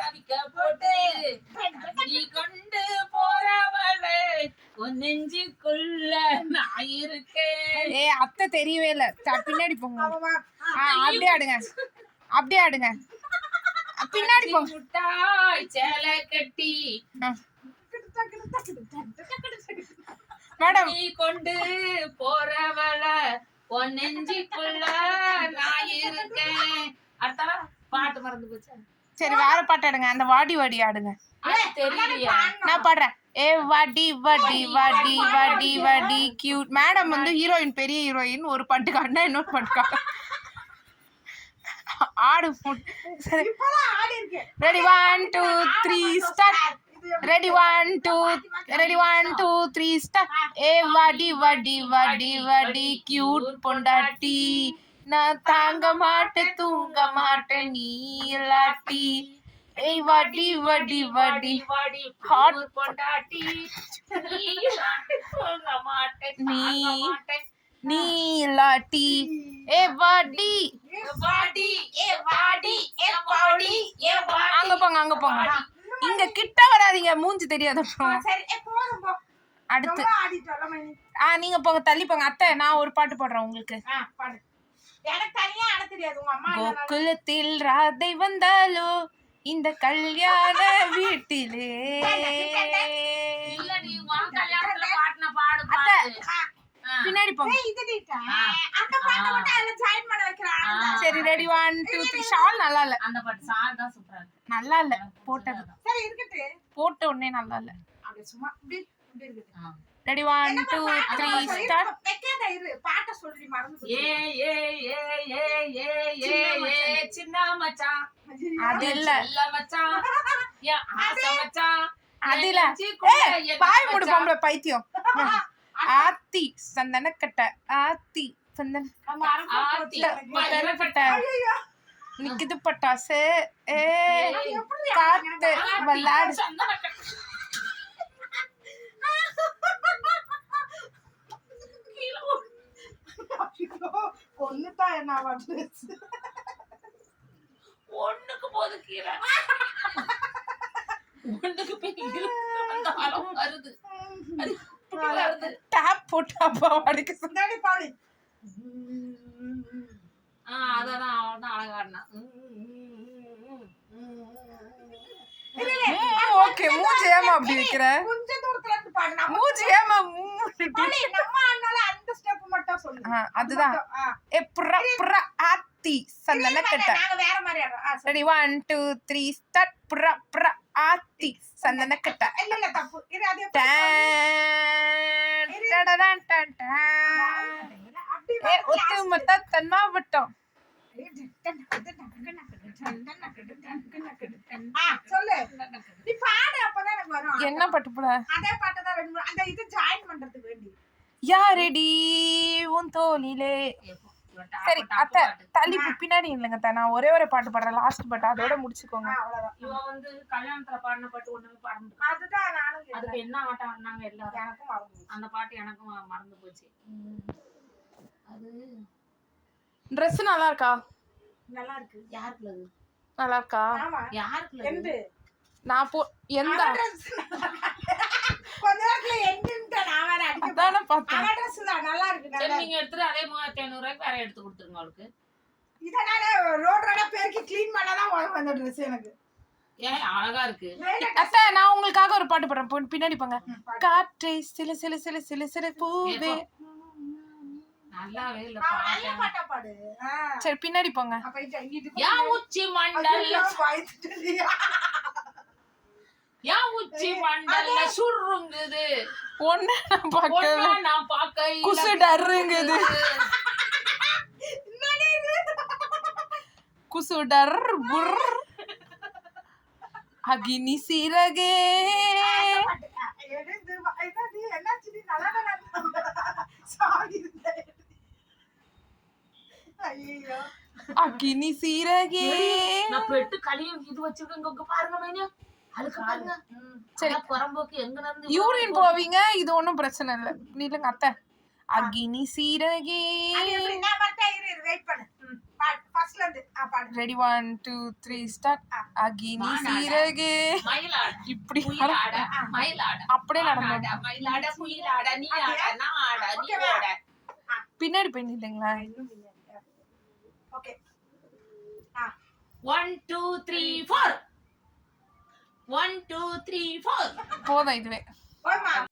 ரவிக்க போட்டு நீ கொண்டு போறவளே உன் நெஞ்சுக்குள்ள நான் இருக்கேன். அத்தை தெரியவே இல்ல. பின்னாடி போங்க. அப்படியே ஆடுங்க, அப்படியே ஆடுங்க. பின்னாடி போங்க. முட்டாய் சேலை கட்டி மேடம் நீ கொண்டு போறவள உன் நெஞ்சுக்குள்ள நான் இருக்கேன். அடுத்த பாட்டு மறந்து போச்சு. சரி வேற பாட்டு ஆடுங்க. அந்த வாடி வாடி ஆடுங்க. தெரியலையா? நான் பாடுறேன். ஏ வாடி வாடி வாடி வாடி வாடி கியூட். மேடம் வந்து ஹீரோயின், பெரிய ஹீரோயின். ஒரு பாட்டு காட்டினா இன்னொரு பாட்டு காட்டு. ஆடு. Ready 1 2 3 start. Ready 1 2 ready 1 2 3 start. ஏ வாடி வாடி வாடி வாடி கியூட் பொண்டாட்டி, நான் தாங்க மாட்டேன் தூங்க மாட்டேன் நீ இல்லாட்டி. ஏய் வாடி வாடி வாடி வாடி ஹாட் பொண்டாட்டி, நீ தூங்க மாட்டேன் நீ தாங்க மாட்டேன். நீ இல்லாட்டி. ஏ வாடி வாடி ஏ வாடி ஏ வாடி ஏ வாடி. அங்க போங்க, அங்க போங்க. இங்க கிட்ட வராதீங்க, மூஞ்சி தெரியாத போங்க. அடுத்து நீங்க போங்க, தள்ளி போங்க. அத்தை நான் ஒரு பாட்டு பாடுறேன் உங்களுக்கு. கோகுலத்தில் ராதை வந்தாலோ இந்த கல்யாண வீட்டிலே. இல்ல நீ உன் கல்யாணத்துல பாட்டுன பாடு அத்தை பாடு. பின்னாடி போங்க. சரி ரெடி 1 2 3. ஷால் நல்லா இல்ல. அந்த பாட்டு சார் தான் சூப்பரா இருக்கு. நல்லா இல்ல போட்டது. போட்ட உடனே நல்லா இல்ல. Ready 1 2 3 start. ஏ ஏ ஏ ஏ ஏ ஏ ஏ சின்ன மச்சான், அது இல்ல, இல்ல மச்சான், யா ஆசை மச்சான், அது இல்ல. பாய் மூடு பொம்பளை பைத்தியம். ஆத்தி சந்தனக்கட்ட, ஆத்தி சந்தன கட்ட நிக்குது பட்டாசு. ஏ காத்து வல்லாடு. ஒண்ணுதான் என்ன ஒண்ணுக்கு போது கீழே ஒண்ணுக்கு போய் வருது. டேப் போட்டு அப்பா அடிக்க சொன்னாடி பாடி. அதான் அவன்தான் அழகாடினா. ஓகே மூஞ்சி ஏமா அப்படி வைக்கிற? கொஞ்சம் தூரத்துல இருந்து பாடுனா மூஞ்சி ஏமா நம்ம அண்ணால அந்த ஸ்டெப் மட்டும் சொல்லு. அதுதான். ஏ புற புற ஆத்தி சந்தனக்கட்ட. நாங்க வேற மாதிரி ஆடுறோம். Ready 1 2 3 start. புற புற ஆத்தி சந்தனக்கட்ட. இல்ல இல்ல தப்பு. இது அதே டடடன் டன் டன். ஏ ஒத்து மத்த தன்மா வட்டம். சொல்லு நீ பாடு, அப்பதான் எனக்கு வரும். என்ன பாட்டு போட? அதே பாட்டு தான் ரெண்டு அந்த இது ஜாயின் பண்றதுக்கு வேண்டி. யாரெடி உன் தோளிலே. சரி அத்தை தள்ளி பின்னாடி இல்லைங்க அத்தை. நான் ஒரே ஒரு பாட்டு பாடுறேன், லாஸ்ட் பாட்டு, அதோட முடிச்சுக்கோங்க. இவன் வந்து கல்யாணத்துல பாடின பாட்டு ஒண்ணுமே பாட முடியும். அதுதான் நானும் அதுக்கு என்ன ஆட்டம் ஆடினாங்க எல்லாரும். எனக்கும் மறந்து அந்த பாட்டு எனக்கும் மறந்து போச்சு. அது ட்ரெஸ் நல்லா இருக்கா? நல்லா இருக்கு. யாருக்குல அது? நல்லா இருக்கா? ஆமா யாருக்குல எந்த நான் எந்த கொஞ்ச நேரத்துல எந்த நான் வேற அதானே பார்த்தேன். அவ Dress தான் நல்லா இருக்கு. சரி நீங்க எடுத்துட்டு அதே 3500 ரூபாய்க்கு வேற எடுத்து கொடுத்துருங்க அவளுக்கு. இதனால ரோட பெருக்கி க்ளீன் பண்ணாதான் வந்த Dress எனக்கு. ஏன் அழகா இருக்கு. அத்தை நான் உங்களுக்காக ஒரு பாட்டு பாடுறேன், பின்னாடி போங்க. காற்றே சில சில சில சில சில பூவே. நல்லாவே இல்ல நல்ல பாட்டா பாடு. சரி பின்னாடி போங்க. அப்ப இது யா உச்சி மண்டல்ல வாய்த்துட்டியா? யா உச்சி மண்டல்ல சுருங்குது. ஒண்ணு நான் பார்க்கல. நான் பார்க்கல. குசு டர்ங்குது. என்னடி இது? குசு டர் புர். அகினி சிறகே. எடுத்து என்னடி என்னாச்சு நல்லா சாரி. ஐயோ அகினி சிறகே. நான் பெட்டு கலியும் இது வச்சிருக்கேன் இங்க பாருங்க மேனியா. அதுக்கு பாருங்க. சரி குறம்போக்கு எங்க இருந்து யூரின் போவீங்க, இது ஒண்ணும் பிரச்சனை இல்ல. நீங்க அத்தை அகினி சிறகே. நான் வரட்டே இரு வெயிட் பண்ணு. பாடு ஃபர்ஸ்ட்ல இருந்து பாடு ரெடி 1 2 3 ஸ்டார்ட் அகினி சீரகே மயிலாட இப்படி புயலாட மயிலாட அப்படியே நடந்தோம் ஆட மயிலாட புயலாட நீ ஆட நான் ஆட நீ ஓட பின்னாடி பண்ணிட்டீங்களா ஓகே 1 2 3 4 1 2 3 4 போதும் இதுவே போதுமா